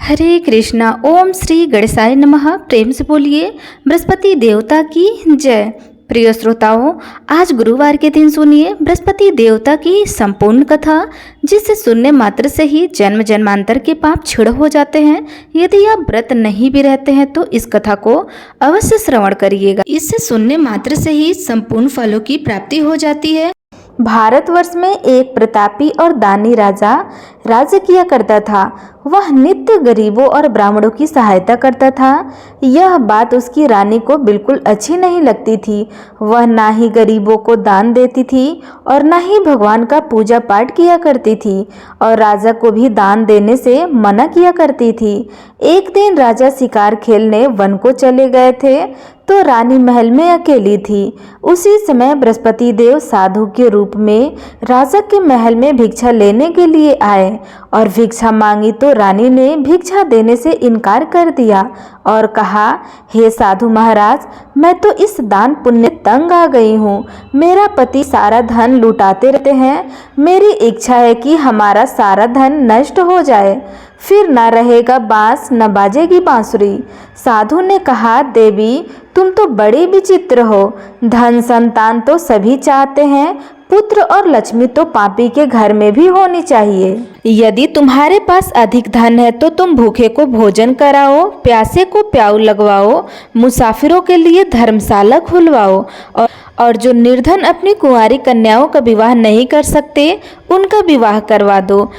हरे कृष्णा। ओम श्री गणेशाय नमः। प्रेम से बोलिए बृहस्पति देवता की जय। प्रिय श्रोताओं, आज गुरुवार के दिन सुनिए बृहस्पति देवता की संपूर्ण कथा, जिसे सुनने मात्र से ही जन्म जन्मांतर के पाप क्षीण हो जाते हैं। यदि आप व्रत नहीं भी रहते हैं तो इस कथा को अवश्य श्रवण करिएगा। इससे सुनने मात्र से ही संपूर्ण फलों की प्राप्ति हो जाती है। भारतवर्ष में एक प्रतापी और दानी राजा राज्य किया करता था। वह नित्य गरीबों और ब्राह्मणों की सहायता करता था। यह बात उसकी रानी को बिल्कुल अच्छी नहीं लगती थी। वह ना ही गरीबों को दान देती थी और ना ही भगवान का पूजा पाठ किया करती थी, और राजा को भी दान देने से मना किया करती थी। एक दिन राजा शिकार खेलने वन को चले गए थे तो रानी महल में अकेली थी। उसी समय बृहस्पति देव साधु के रूप में राजा के महल में भिक्षा लेने के लिए आए और भिक्षा मांगी तो रानी ने भिक्षा देने से इनकार कर दिया और कहा, हे साधु महाराज, मैं तो इस दान पुण्य तंग आ गई हूँ। मेरा पति सारा धन लुटाते रहते हैं। मेरी इच्छा है कि हमारा सारा धन नष्ट हो जाए, फिर न रहेगा बांस न बाजेगी बांसुरी। साधु ने कहा, देवी तुम तो बड़ी विचित्र हो। धन संतान तो सभी चाहते हैं, पुत्र और लक्ष्मी तो पापी के घर में भी होनी चाहिए। यदि तुम्हारे पास अधिक धन है तो तुम भूखे को भोजन कराओ, प्यासे को प्याऊ लगवाओ, मुसाफिरों के लिए धर्मशाला खुलवाओ, और जो निर्धन अपनी कुंवारी कन्याओं का विवाह नहीं कर सकते उनका विवाह करवा दो।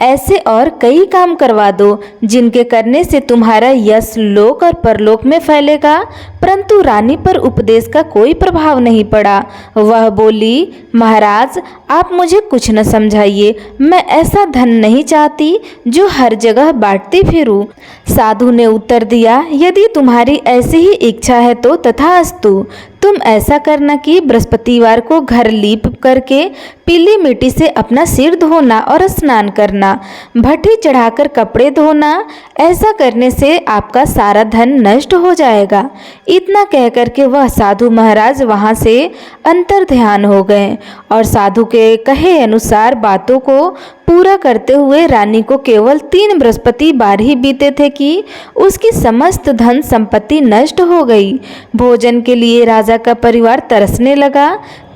ऐसे और कई काम करवा दो जिनके करने से तुम्हारा यश लोक और परलोक में फैलेगा। परंतु रानी पर उपदेश का कोई प्रभाव नहीं पड़ा। वह बोली, महाराज आप मुझे कुछ न समझाइए। मैं ऐसा धन नहीं चाहती जो हर जगह बांटती फिरूं। साधु ने उत्तर दिया, यदि तुम्हारी ऐसी ही इच्छा है तो तथास्तु। तुम ऐसा करना कि बृहस्पतिवार को घर लीप करके पीली मिट्टी से अपना सिर धोना और स्नान करना, भट्टी चढ़ाकर कपड़े धोना। ऐसा करने से आपका सारा धन नष्ट हो जाएगा। इतना कहकर के वह साधु महाराज वहां से अंतर ध्यान हो गए और साधु के कहे अनुसार बातों को पूरा करते हुए रानी को केवल 3 बृहस्पतिवार ही बीते थे कि उसकी समस्त धन संपत्ति नष्ट हो गई। भोजन के लिए राजा का परिवार तरसने लगा।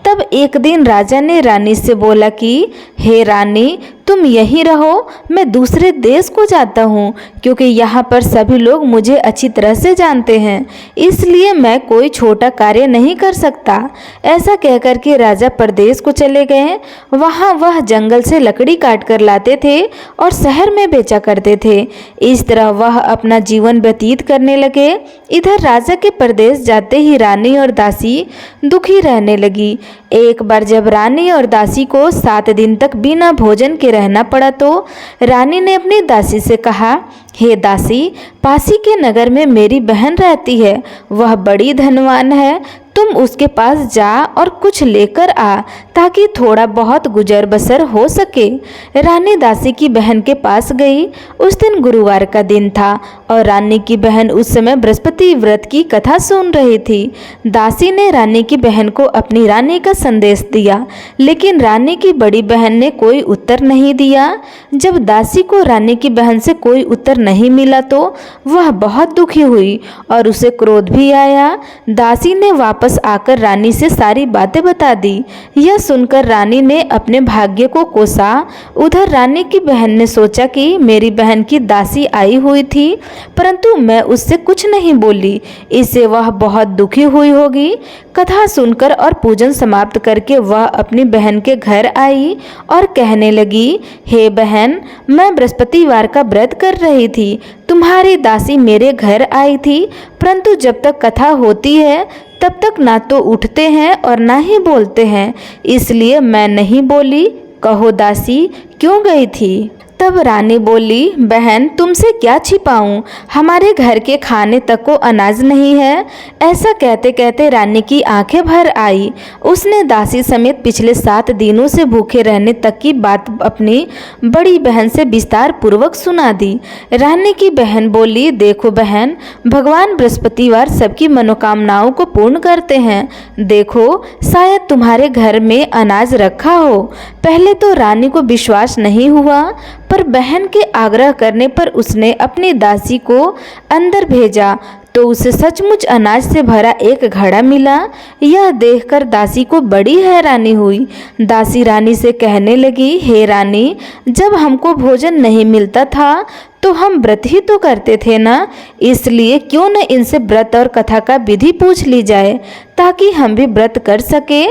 तब एक दिन राजा ने रानी से बोला कि, हे रानी तुम यहीं रहो, मैं दूसरे देश को जाता हूँ, क्योंकि यहाँ पर सभी लोग मुझे अच्छी तरह से जानते हैं, इसलिए मैं कोई छोटा कार्य नहीं कर सकता। ऐसा कहकर के राजा परदेश को चले गए। वहाँ वह जंगल से लकड़ी काट कर लाते थे और शहर में बेचा करते थे। इस तरह वह अपना जीवन व्यतीत करने लगे। इधर राजा के परदेश जाते ही रानी और दासी दुखी रहने लगी। एक बार जब रानी और दासी को 7 दिन तक बिना भोजन के रहना पड़ा तो रानी ने अपनी दासी से कहा, हे दासी, पासी के नगर में मेरी बहन रहती है। वह बड़ी धनवान है। तुम उसके पास जा और कुछ लेकर आ ताकि थोड़ा बहुत गुजर बसर हो सके। रानी दासी की बहन के पास गई। उस दिन गुरुवार का दिन था और रानी की बहन उस समय बृहस्पति व्रत की कथा सुन रही थी। दासी ने रानी की बहन को अपनी रानी का संदेश दिया, लेकिन रानी की बड़ी बहन ने कोई उत्तर नहीं दिया। जब दासी को रानी की बहन से कोई उत्तर नहीं मिला तो वह बहुत दुखी हुई और उसे क्रोध भी आया। दासी ने वापस आकर रानी से सारी बातें बता दी। यह सुनकर रानी ने अपने भाग्य को कोसा। उधर रानी की बहन ने सोचा कि मेरी बहन की दासी आई हुई थी, परंतु मैं उससे कुछ नहीं बोली, इससे वह बहुत दुखी हुई होगी। कथा सुनकर और पूजन समाप्त करके वह अपनी बहन के घर आई और कहने लगी, हे बहन, मैं बृहस्पतिवार का व्रत कर रही थी। तुम्हारी दासी मेरे घर आई थी, परंतु जब तक कथा होती है तब तक ना तो उठते हैं और ना ही बोलते हैं, इसलिए मैं नहीं बोली। कहो दासी, क्यों गई थी? तब रानी बोली, बहन तुमसे क्या छिपाऊं, हमारे घर के खाने तक को अनाज नहीं है। ऐसा कहते कहते रानी की आंखें भर आई। उसने दासी समेत पिछले 7 दिनों से भूखे रहने तक की बात अपनी बड़ी बहन से विस्तार पूर्वक सुना दी। रानी की बहन बोली, देखो बहन, भगवान बृहस्पतिवार सबकी मनोकामनाओं को पूर्ण करते हैं। देखो, शायद तुम्हारे घर में अनाज रखा हो। पहले तो रानी को विश्वास नहीं हुआ, पर बहन के आग्रह करने पर उसने अपनी दासी को अंदर भेजा तो उसे सचमुच अनाज से भरा एक घड़ा मिला। यह देखकर दासी को बड़ी हैरानी हुई। दासी रानी से कहने लगी, हे रानी, जब हमको भोजन नहीं मिलता था तो हम व्रत ही तो करते थे ना, इसलिए क्यों न इनसे व्रत और कथा का विधि पूछ ली जाए ताकि हम भी व्रत कर सके।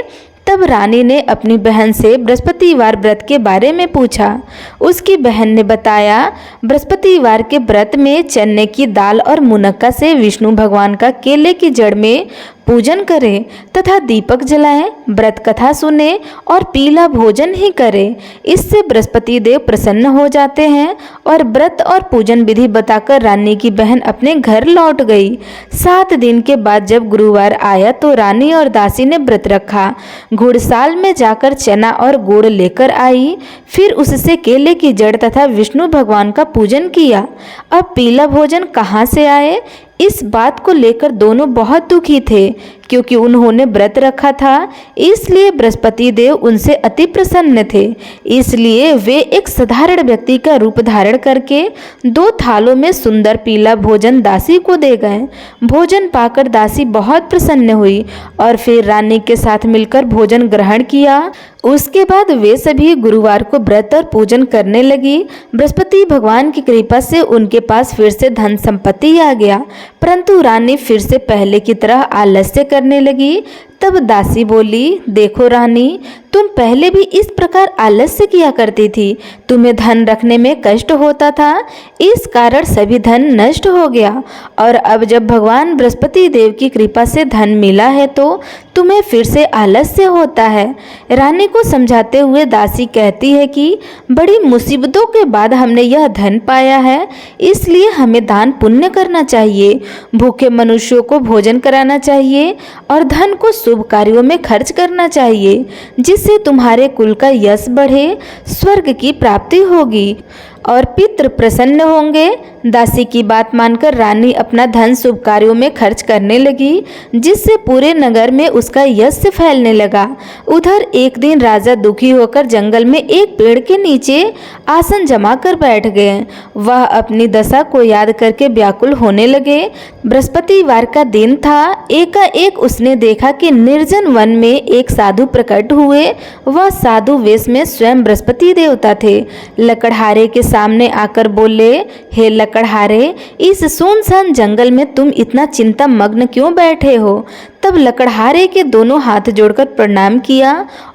तब रानी ने अपनी बहन से बृहस्पतिवार व्रत के बारे में पूछा। उसकी बहन ने बताया, बृहस्पतिवार के व्रत में चने की दाल और मुनक्का से विष्णु भगवान का केले की जड़ में पूजन करें तथा दीपक जलाएं, व्रत कथा सुने और पीला भोजन ही करें। इससे बृहस्पति देव प्रसन्न हो जाते हैं। और व्रत और पूजन विधि बताकर रानी की बहन अपने घर लौट गई। 7 दिन के बाद जब गुरुवार आया तो रानी और दासी ने व्रत रखा। घुड़साल में जाकर चना और गुड़ लेकर आई, फिर उससे केले की जड़ तथा विष्णु भगवान का पूजन किया। अब पीला भोजन कहाँ से आए, इस बात को लेकर दोनों बहुत दुखी थे, क्योंकि उन्होंने व्रत रखा था, इसलिए बृहस्पति देव उनसे अति प्रसन्न थे। इसलिए वे एक साधारण व्यक्ति का रूप धारण करके 2 थालों में सुंदर पीला भोजन दासी को दे गए। भोजन पाकर दासी बहुत प्रसन्न हुई और फिर रानी के साथ मिलकर भोजन ग्रहण किया। उसके बाद वे सभी गुरुवार को व्रत और पूजन करने लगी। बृहस्पति भगवान की कृपा से उनके पास फिर से धन संपत्ति आ गया, परंतु रानी फिर से पहले की तरह आलस्य करने लगी। तब दासी बोली, देखो रानी, तुम पहले भी इस प्रकार आलस्य किया करती थी, तुम्हें धन रखने में कष्ट होता था, इस कारण सभी धन नष्ट हो गया। और अब जब भगवान बृहस्पति देव की कृपा से धन मिला है तो तुम्हें फिर से आलस्य होता है। रानी को समझाते हुए दासी कहती है कि बड़ी मुसीबतों के बाद हमने यह धन पाया है, इसलिए हमें दान पुण्य करना चाहिए, भूखे मनुष्यों को भोजन कराना चाहिए और धन को शुभ कार्यों में खर्च करना चाहिए, जिससे तुम्हारे कुल का यश बढ़े, स्वर्ग की प्राप्ति होगी और पितृ प्रसन्न होंगे। दासी की बात मानकर रानी अपना धन शुभ कार्यों में खर्च करने लगी, जिससे पूरे नगर में उसका यश फैलने लगा। उधर एक दिन राजा दुखी होकर जंगल में एक पेड़ के नीचे आसन जमा कर बैठ गए। वह अपनी दशा को याद करके व्याकुल होने लगे। बृहस्पतिवार का दिन था। एकाएक उसने देखा कि निर्जन वन में एक साधु प्रकट हुए। वह साधु वेश में स्वयं बृहस्पति देवता थे। लकड़हारे के सामने आकर बोले, हे लकड़हारे, इस सुनसान जंगल में तुम इतना चिंता मग्न क्यों बैठे हो? तब लकड़हारे के दोनों हाथ जोड़कर प्रणाम किया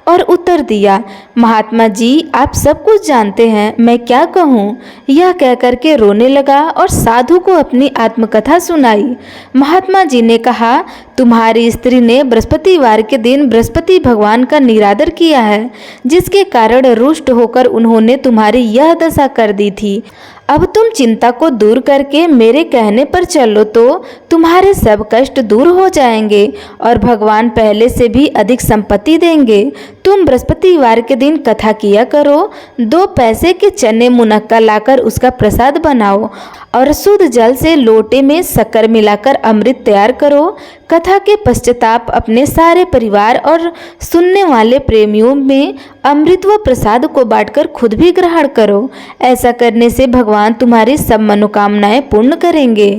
और उत्तर दिया, महात्मा जी, आप सब कुछ जानते हैं, मैं क्या कहूँ? यह कहकर के रोने लगा और साधु को अपनी आत्मकथा सुनाई। महात्मा जी ने कहा, तुम्हारी स्त्री ने बृहस्पतिवार के दिन बृहस्पति भगवान का निरादर किया है, जिसके कारण रुष्ट होकर उन्होंने तुम्हारी यह दशा कर दी थी। अब तुम चिंता को दूर करके मेरे कहने पर चलो तो तुम्हारे सब कष्ट दूर हो जाएंगे और भगवान पहले से भी अधिक संपत्ति देंगे। तुम बृहस्पतिवार के दिन कथा किया करो, 2 पैसे के चने मुनक्का लाकर उसका प्रसाद बनाओ और शुद्ध जल से लोटे में शक्कर मिलाकर अमृत तैयार करो। कथा के पश्चाताप अपने सारे परिवार और सुनने वाले प्रेमियों में अमृत व प्रसाद को बांटकर खुद भी ग्रहण करो। ऐसा करने से भगवान तुम्हारी सब मनोकामनाएं पूर्ण करेंगे।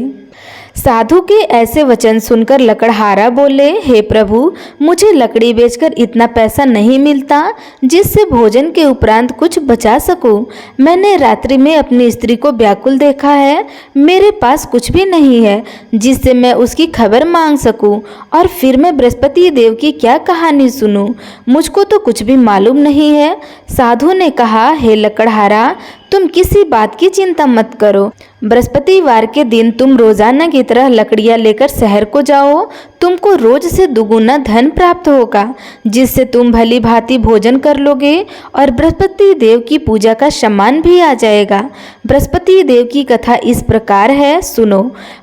साधु के ऐसे वचन सुनकर लकड़हारा बोले, हे प्रभु, मुझे लकड़ी बेचकर इतना पैसा नहीं मिलता जिससे भोजन के उपरांत कुछ बचा सकूं। मैंने रात्रि में अपनी स्त्री को व्याकुल देखा है, मेरे पास कुछ भी नहीं है जिससे मैं उसकी खबर मांग सकूं और फिर मैं बृहस्पति देव की क्या कहानी सुनूं? मुझको तो कुछ भी मालूम नहीं है। साधु ने कहा, हे लकड़हारा, तुम किसी बात की चिंता मत करो। बृहस्पतिवार के दिन तुम रोजाना की तरह लकड़ियां लेकर शहर को जाओ। तुमको रोज से दुगुना धन प्राप्त होगा, जिससे तुम भली भांति भोजन कर लोगे और बृहस्पति देव की पूजा का सम्मान भी आ जाएगा। बृहस्पति देव की कथा इस प्रकार है, सुनो।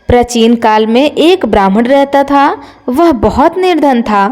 प्राचीन काल में एक ब्राह्मण रहता था। वह बहुत निर्धन था।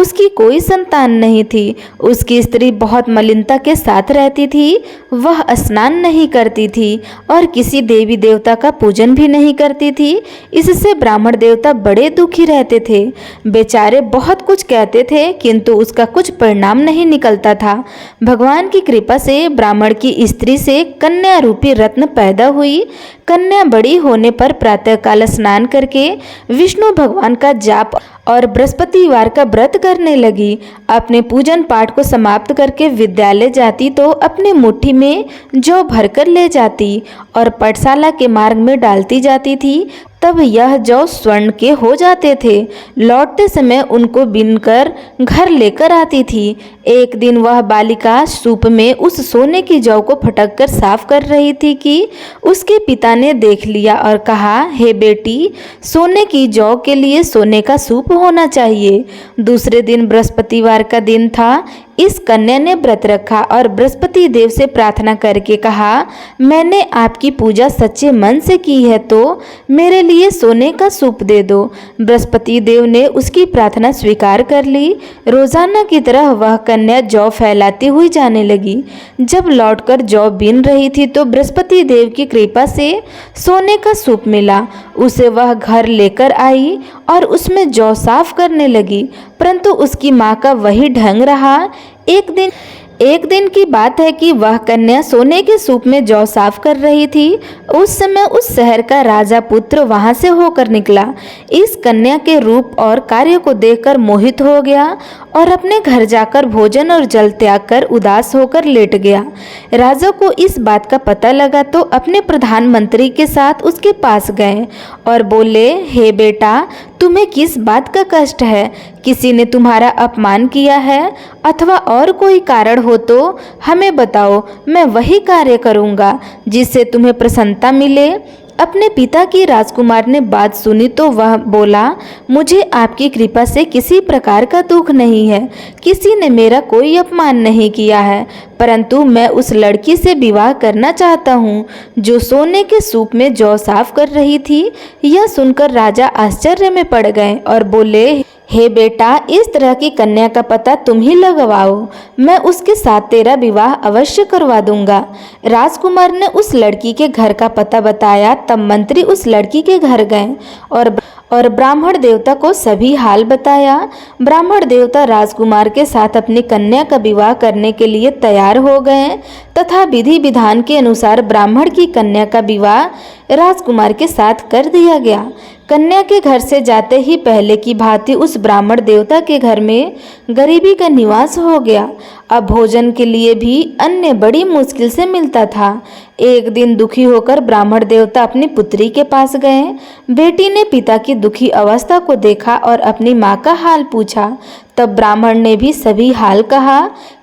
उसकी कोई संतान नहीं थी। उसकी स्त्री बहुत मलिनता के साथ रहती थी। वह स्नान नहीं करती थी और किसी देवी देवता का पूजन भी नहीं करती थी। इससे ब्राह्मण देवता बड़े दुखी रहते थे। बेचारे बहुत कुछ कहते थे किंतु उसका कुछ परिणाम नहीं निकलता था। भगवान की कृपा से ब्राह्मण की स्त्री से कन्या रूपी रत्न पैदा हुई। कन्या बड़ी होने पर प्रातःकाल स्नान करके विष्णु भगवान का जाप और बृहस्पतिवार का व्रत करने लगी। अपने पूजन पाठ को समाप्त करके विद्यालय जाती तो अपने मुट्ठी में जौ भरकर ले जाती और पाठशाला के मार्ग में डालती जाती थी। तब यह जौ स्वर्ण के हो जाते थे। लौटते समय उनको बीनकर घर लेकर आती थी। एक दिन वह बालिका सूप में उस सोने की जौ को फटक कर साफ कर रही थी कि उसके पिता ने देख लिया और कहा, हे बेटी, सोने की जौ के लिए सोने का सूप होना चाहिए। दूसरे दिन बृहस्पतिवार का दिन था। इस कन्या ने व्रत रखा और बृहस्पति देव से प्रार्थना करके कहा, मैंने आपकी पूजा सच्चे मन से की है तो मेरे लिए सोने का सूप दे दो। बृहस्पति देव ने उसकी प्रार्थना स्वीकार कर ली। रोजाना की तरह वह कन्या जौ फैलाती हुई जाने लगी। जब लौटकर जौ बीन रही थी तो बृहस्पति देव की कृपा से सोने का सूप मिला। उसे वह घर लेकर आई और उसमें जौ साफ करने लगी, परंतु उसकी माँ का वही ढंग रहा। एक दिन की बात है कि वह कन्या सोने के सूप में जौ साफ कर रही थी। उस समय उस शहर का राजा पुत्र वहां से होकर निकला। इस कन्या के रूप और कार्य को देखकर मोहित हो गया और अपने घर जाकर भोजन और जल त्याग कर उदास होकर लेट गया। राजा को इस बात का पता लगा तो अपने प्रधानमंत्री के साथ उसके पास गए और बोले, हे बेटा, तुम्हें किस बात का कष्ट है? किसी ने तुम्हारा अपमान किया है अथवा और कोई कारण हो तो हमें बताओ, मैं वही कार्य करूँगा जिससे तुम्हें प्रसन्नता मिले। अपने पिता की राजकुमार ने बात सुनी तो वह बोला, मुझे आपकी कृपा से किसी प्रकार का दुख नहीं है। किसी ने मेरा कोई अपमान नहीं किया है, परंतु मैं उस लड़की से विवाह करना चाहता हूँ जो सोने के सूप में जौ साफ कर रही थी। यह सुनकर राजा आश्चर्य में पड़ गए और बोले, हे बेटा, इस तरह की कन्या का पता तुम ही लगवाओ। मैं उसके साथ तेरा विवाह अवश्य करवा दूंगा। राजकुमार ने उस लड़की के घर का पता बताया। तब मंत्री उस लड़की के घर गए और ब्राह्मण देवता को सभी हाल बताया। ब्राह्मण देवता राजकुमार के साथ अपनी कन्या का विवाह करने के लिए तैयार हो गए तथा विधि विधान के अनुसार ब्राह्मण की कन्या का विवाह राजकुमार के साथ कर दिया गया। कन्या के घर से जाते ही पहले की भांति उस ब्राह्मण देवता के घर में गरीबी का निवास हो गया। अब भोजन के लिए भी अन्न बड़ी मुश्किल से मिलता था। एक दिन दुखी होकर ब्राह्मण देवता अपनी पुत्री के पास गए। बेटी ने पिता की दुखी अवस्था को देखा और अपनी माँ का हाल पूछा। तब ब्राह्मण ने भी सभी हाल कहा।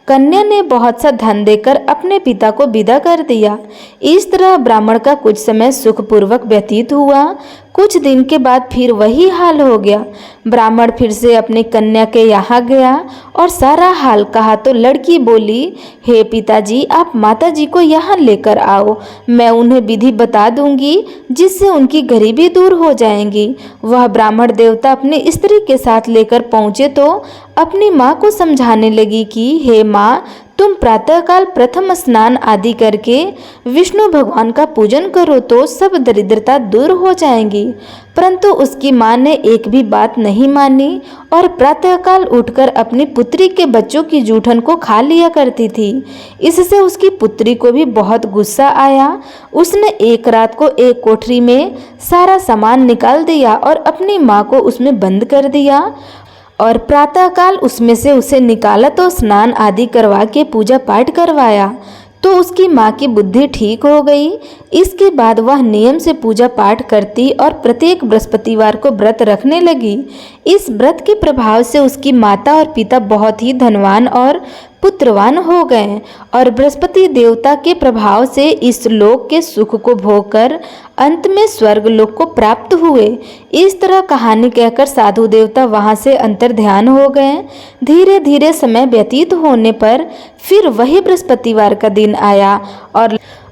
कन्या ने बहुत सा धन देकर अपने पिता को विदा कर दिया। इस तरह ब्राह्मण का कुछ समय सुखपूर्वक व्यतीत हुआ। कुछ दिन के बाद फिर वही हाल हो गया। ब्राह्मण फिर से अपनी कन्या के यहाँ गया और सारा हाल कहा तो लड़की बोली, हे पिताजी, आप माताजी को यहाँ लेकर आओ। मैं उन्हें विधि बता दूंगी जिससे उनकी गरीबी दूर हो जाएगी। वह ब्राह्मण देवता अपनी स्त्री के साथ लेकर पहुँचे तो अपनी माँ को समझाने लगी कि हे माँ, तुम प्रातःकाल प्रथम स्नान आदि करके विष्णु भगवान का पूजन करो तो सब दरिद्रता दूर हो जाएंगी। परंतु उसकी माँ ने एक भी बात नहीं मानी और प्रातःकाल उठकर अपनी पुत्री के बच्चों की जूठन को खा लिया करती थी। इससे उसकी पुत्री को भी बहुत गुस्सा आया। उसने एक रात को एक कोठरी में सारा सामान निकाल दिया और अपनी माँ को उसमें बंद कर दिया और प्रातःकाल उसमें से उसे निकाला तो स्नान आदि करवा के पूजा पाठ करवाया तो उसकी माँ की बुद्धि ठीक हो गई। इसके बाद वह नियम से पूजा पाठ करती और प्रत्येक बृहस्पतिवार को व्रत रखने लगी। इस व्रत के प्रभाव से उसकी माता और पिता बहुत ही धनवान और पुत्रवान हो गए और बृहस्पति देवता के प्रभाव से इस लोक के सुख को भोगकर अंत में स्वर्ग लोक को प्राप्त हुए। इस तरह कहानी कहकर साधु देवता वहां से अंतर्ध्यान हो गए। धीरे धीरे समय व्यतीत होने पर फिर वही बृहस्पतिवार का दिन आया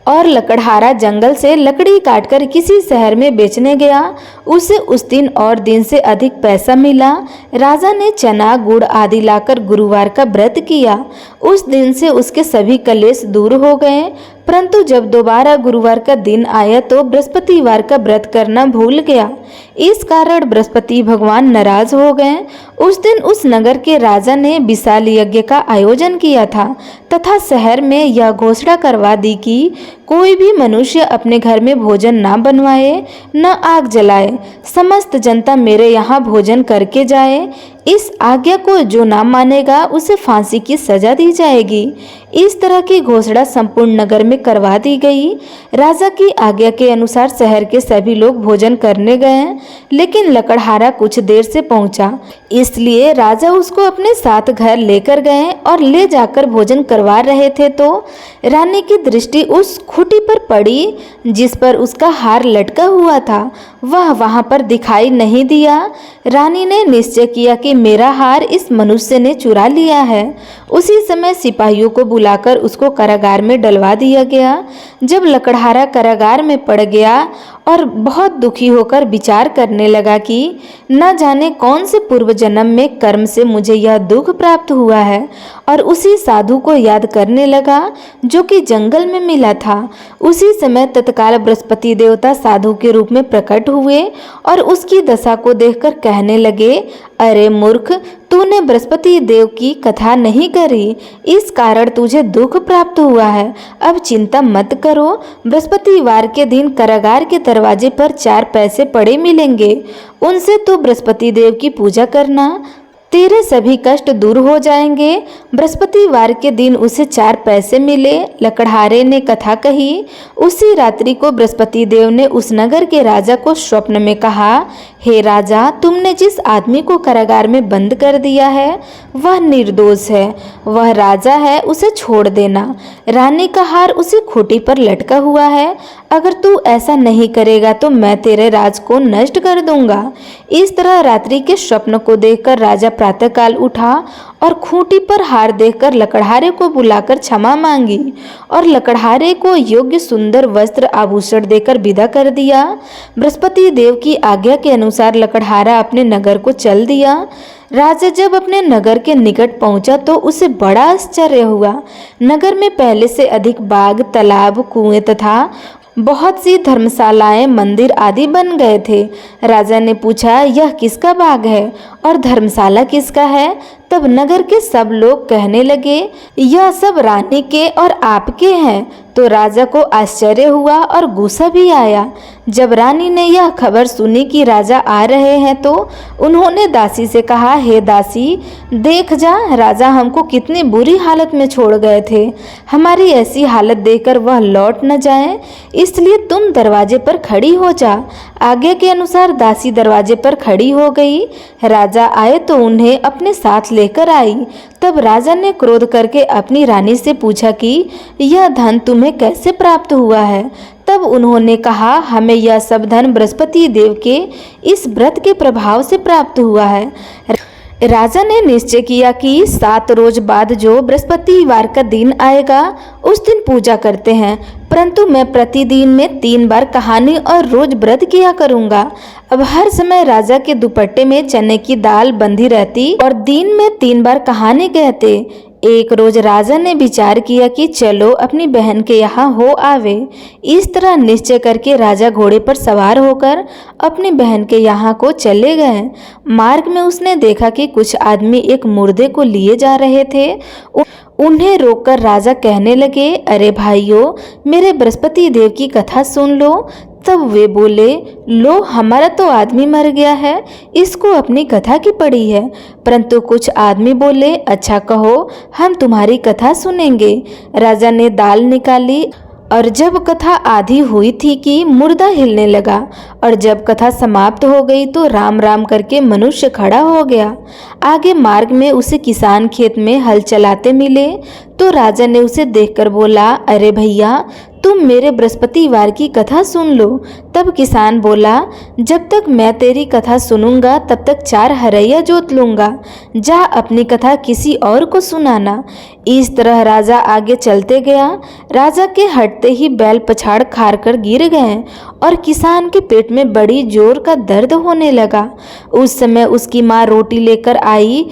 और लकड़हारा जंगल से लकड़ी काटकर किसी शहर में बेचने गया। उसे उस दिन और दिन से अधिक पैसा मिला। राजा ने चना गुड़ आदि लाकर गुरुवार का व्रत किया। उस दिन से उसके सभी कलेश दूर हो गए। परंतु जब दोबारा गुरुवार का दिन आया तो बृहस्पतिवार का व्रत करना भूल गया। इस कारण बृहस्पति भगवान नाराज हो गए। उस दिन उस नगर के राजा ने विशाल यज्ञ का आयोजन किया था तथा शहर में यह घोषणा करवा दी कि कोई भी मनुष्य अपने घर में भोजन न बनवाए न आग जलाए। समस्त जनता मेरे यहाँ भोजन करके जाए। इस आज्ञा को जो ना मानेगा उसे फांसी की सजा दी जाएगी। इस तरह की घोषणा संपूर्ण नगर में करवा दी गई। राजा की आज्ञा के अनुसार शहर के सभी लोग भोजन करने गए, लेकिन लकड़हारा कुछ देर से पहुंचा। इसलिए राजा उसको अपने साथ घर लेकर गए और ले जाकर भोजन करवा रहे थे तो रानी की दृष्टि उस खूंटी पर पड़ी जिस पर उसका हार लटका हुआ था। वह वहां पर दिखाई नहीं दिया। रानी ने निश्चय किया कि मेरा हार इस मनुष्य ने चुरा लिया है। उसी समय सिपाहियों को बुलाकर उसको कारागार में डलवा दिया गया। जब लकड़हारा कारागार में पड़ गया और बहुत दुखी होकर विचार करने लगा कि न जाने कौन से पूर्व जन्म में कर्म से मुझे यह दुख प्राप्त हुआ है, और उसी साधु को याद करने लगा जो कि जंगल में मिला था। उसी समय तत्काल बृहस्पति देवता साधु के रूप में प्रकट हुए और उसकी दशा को देखकर कहने लगे, अरे मूर्ख, तूने बृहस्पति देव की कथा नहीं करी, इस कारण तुझे दुख प्राप्त हुआ है। अब चिंता मत करो। बृहस्पतिवार के दिन कारागार के दरवाजे पर 4 पैसे पड़े मिलेंगे। उनसे तू बृहस्पति देव की पूजा करना, तेरे सभी कष्ट दूर हो जाएंगे। बृहस्पतिवार के दिन उसे 4 पैसे मिले। लकड़हारे ने कथा कही। उसी रात्रि को बृहस्पति देव ने उस नगर के राजा को स्वप्न में कहा, हे राजा, तुमने जिस आदमी को कारागार में बंद कर दिया है वह निर्दोष है, वह राजा है, उसे छोड़ देना। रानी का हार उसी खूंटी पर लटका हुआ है। अगर तू ऐसा नहीं करेगा तो मैं तेरे राज को नष्ट कर दूंगा। इस तरह रात्रि के स्वप्न को देखकर राजा प्रातःकाल उठा और खूंटी पर हार देखकर लकड़हारे को बुलाकर क्षमा मांगी और लकड़हारे को योग्य सुंदर वस्त्र आभूषण देकर विदा कर दिया। बृहस्पति देव की आज्ञा के अनुसार लकड़हारा अपने नगर को चल दिया। राजा जब अपने नगर के निकट पहुंचा तो उसे बड़ा आश्चर्य हुआ। नगर में पहले से अधिक बाग, तालाब, कुएं तथा बहुत सी धर्मशालाएं, मंदिर आदि बन गए थे। राजा ने पूछा, यह किसका बाग है और धर्मशाला किसका है? तब नगर के सब लोग कहने लगे, यह सब रानी के और आपके हैं। तो राजा को आश्चर्य हुआ और गुस्सा भी आया। जब रानी ने यह खबर सुनी कि राजा आ रहे हैं तो उन्होंने दासी से कहा, हे दासी, देख जा, राजा हमको कितनी बुरी हालत में छोड़ गए थे। हमारी ऐसी हालत देखकर वह लौट न जाए, इसलिए तुम दरवाजे पर खड़ी हो जा। आज्ञा के अनुसार दासी दरवाजे पर खड़ी हो गई। राजा आए तो उन्हें अपने साथ लेकर आई। तब राजा ने क्रोध करके अपनी रानी से पूछा कि यह धन तुम्हें कैसे प्राप्त हुआ है? तब उन्होंने कहा, हमें यह सब धन बृहस्पति देव के इस व्रत के प्रभाव से प्राप्त हुआ है। राजा ने निश्चय किया कि 7 रोज बाद जो बृहस्पतिवार का दिन आएगा उस दिन पूजा करते हैं, परंतु मैं प्रतिदिन में 3 बार कहानी और रोज व्रत किया करूंगा। अब हर समय राजा के दुपट्टे में चने की दाल बंधी रहती और दिन में 3 बार कहानी कहते। एक रोज राजा ने विचार किया कि चलो अपनी बहन के यहाँ हो आवे। इस तरह निश्चय करके राजा घोड़े पर सवार होकर अपनी बहन के यहाँ को चले गए। मार्ग में उसने देखा कि कुछ आदमी एक मुर्दे को लिए जा रहे थे। उन्हें रोककर राजा कहने लगे, अरे भाइयों, मेरे बृहस्पति देव की कथा सुन लो। तब वे बोले, लो, हमारा तो आदमी मर गया है, इसको अपनी कथा की पड़ी है। परंतु कुछ आदमी बोले, अच्छा कहो, हम तुम्हारी कथा सुनेंगे। राजा ने दाल निकाली और जब कथा आधी हुई थी कि मुर्दा हिलने लगा, और जब कथा समाप्त हो गई तो राम राम करके मनुष्य खड़ा हो गया। आगे मार्ग में उसे किसान खेत में हल चलाते मिले तो राजा ने उसे देखकर बोला, अरे भैया, तुम मेरे बृहस्पतिवार की कथा सुन लो। तब किसान बोला, जब तक मैं तेरी कथा सुनूंगा तब तक 4 हरैया जोत लूंगा। जा अपनी कथा किसी और को सुनाना। इस तरह राजा आगे चलते गया। राजा के हटते ही बैल पछाड़ खार कर गिर गए और किसान के पेट में बड़ी जोर का दर्द होने लगा। उस समय उसकी माँ रोटी लेकर आई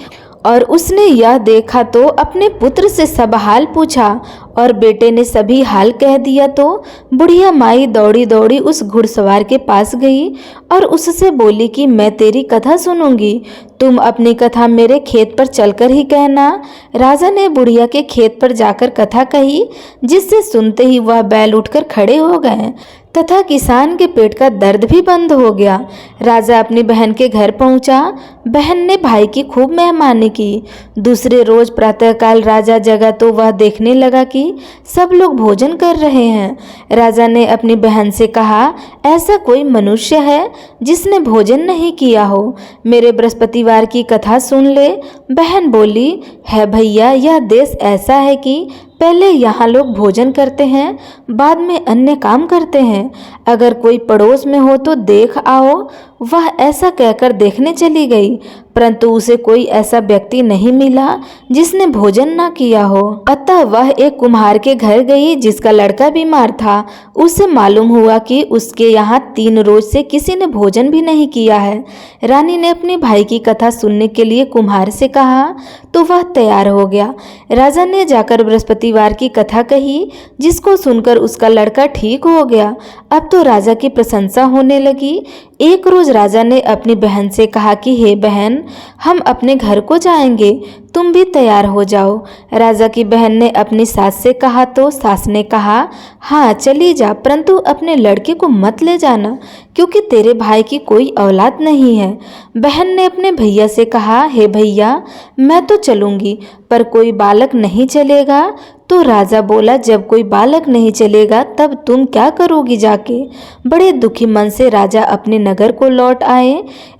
और उसने यह देखा तो अपने पुत्र से सब हाल पूछा और बेटे ने सभी हाल कह दिया। तो बुढ़िया माई दौड़ी दौड़ी उस घुड़सवार के पास गई और उससे बोली कि मैं तेरी कथा सुनूंगी, तुम अपनी कथा मेरे खेत पर चलकर ही कहना। राजा ने बुढ़िया के खेत पर जाकर कथा कही, जिससे सुनते ही वह बैल उठकर खड़े हो गए तथा किसान के पेट का दर्द भी बंद हो गया। राजा अपनी बहन के घर पहुंचा। बहन ने भाई की खूब मेहमानी की। दूसरे रोज प्रातःकाल राजा जगा तो वह देखने लगा कि सब लोग भोजन कर रहे हैं। राजा ने अपनी बहन से कहा, ऐसा कोई मनुष्य है जिसने भोजन नहीं किया हो? मेरे बृहस्पतिवार की कथा सुन ले। बहन बोली, है भैया, यह देश ऐसा है कि पहले यहाँ लोग भोजन करते हैं, बाद में अन्य काम करते हैं। अगर कोई पड़ोस में हो तो देख आओ। वह ऐसा कहकर देखने चली गई, परंतु उसे कोई ऐसा व्यक्ति नहीं मिला जिसने भोजन न किया हो। अतः वह एक कुम्हार के घर गई जिसका लड़का बीमार था। उसे मालूम हुआ कि उसके यहाँ 3 रोज से किसी ने भोजन भी नहीं किया है। रानी ने अपने भाई की कथा सुनने के लिए कुम्हार से कहा तो वह तैयार हो गया। राजा ने जाकर बृहस्पतिवार की कथा कही, जिसको सुनकर उसका लड़का ठीक हो गया। अब तो राजा की प्रशंसा होने लगी। एक रोज राजा ने अपनी बहन से कहा कि हे बहन, हम अपने घर को जाएंगे, तुम भी तैयार हो जाओ। राजा की बहन ने अपनी सास से कहा तो सास ने कहा, हाँ चली जा, परंतु अपने लड़के को मत ले जाना, क्योंकि तेरे भाई की कोई औलाद नहीं है। बहन ने अपने भैया से कहा, हे भैया, मैं तो चलूंगी, पर कोई बालक नहीं चलेगा। तो राजा बोला, जब कोई बालक नहीं चलेगा तब तुम क्या करोगी जाके? बड़े दुखी मन से राजा अपने नगर को लौट आए।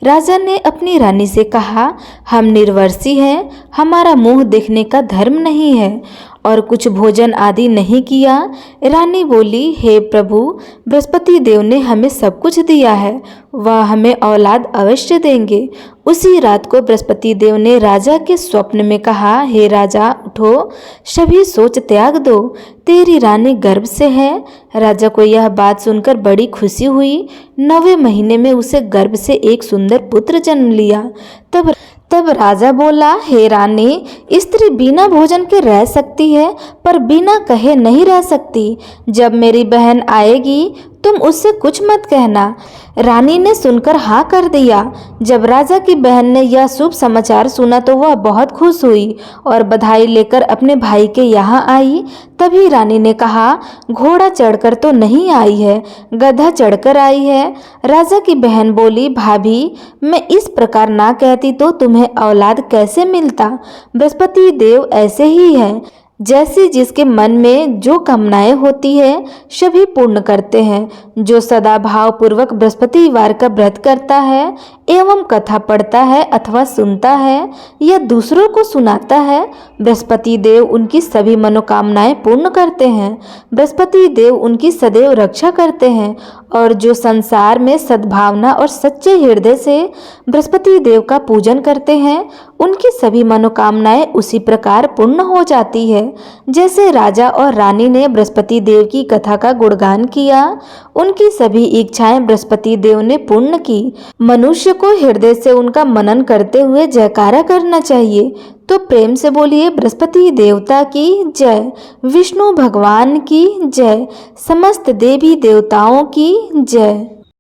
राजा ने अपनी रानी से कहा, हम निर्वंशी हैं, हमारा मुंह देखने का धर्म नहीं है और कुछ भोजन आदि नहीं किया। रानी बोली, हे प्रभु, बृहस्पति देव ने हमें सब कुछ दिया है, वह हमें औलाद अवश्य देंगे। उसी रात को बृहस्पति देव ने राजा के स्वप्न में कहा, हे राजा, उठो, सभी सोच त्याग दो, तेरी रानी गर्भ से है। राजा को यह बात सुनकर बड़ी खुशी हुई। 9वें महीने में उसे गर्भ से एक सुंदर पुत्र जन्म लिया। तब राजा बोला, हे रानी, स्त्री बिना भोजन के रह सकती है, पर बिना कहे नहीं रह सकती। जब मेरी बहन आएगी तुम उससे कुछ मत कहना। रानी ने सुनकर हाँ कर दिया। जब राजा की बहन ने यह शुभ समाचार सुना तो वह बहुत खुश हुई और बधाई लेकर अपने भाई के यहाँ आई। तभी रानी ने कहा, घोड़ा चढ़कर तो नहीं आई है, गधा चढ़कर आई है। राजा की बहन बोली, भाभी, मैं इस प्रकार ना कहती तो तुम्हें औलाद कैसे मिलता? बृहस्पति देव ऐसे ही है, जैसे जिसके मन में जो कामनाएं होती है सभी पूर्ण करते हैं। जो सदा भाव पूर्वक बृहस्पतिवार का व्रत करता है एवं कथा पढ़ता है अथवा सुनता है या दूसरों को सुनाता है, बृहस्पति देव उनकी सभी मनोकामनाएं पूर्ण करते हैं। बृहस्पति देव उनकी सदैव रक्षा करते हैं और जो संसार में सद्भावना और सच्चे हृदय से बृहस्पति देव का पूजन करते हैं उनकी सभी मनोकामनाएं उसी प्रकार पूर्ण हो जाती है। जैसे राजा और रानी ने बृहस्पति देव की कथा का गुणगान किया, उनकी सभी इच्छाएं बृहस्पति देव ने पूर्ण की। मनुष्य को हृदय से उनका मनन करते हुए जयकारा करना चाहिए। तो प्रेम से बोलिए, बृहस्पति देवता की जय, विष्णु भगवान की जय, समस्त देवी देवताओं की जय।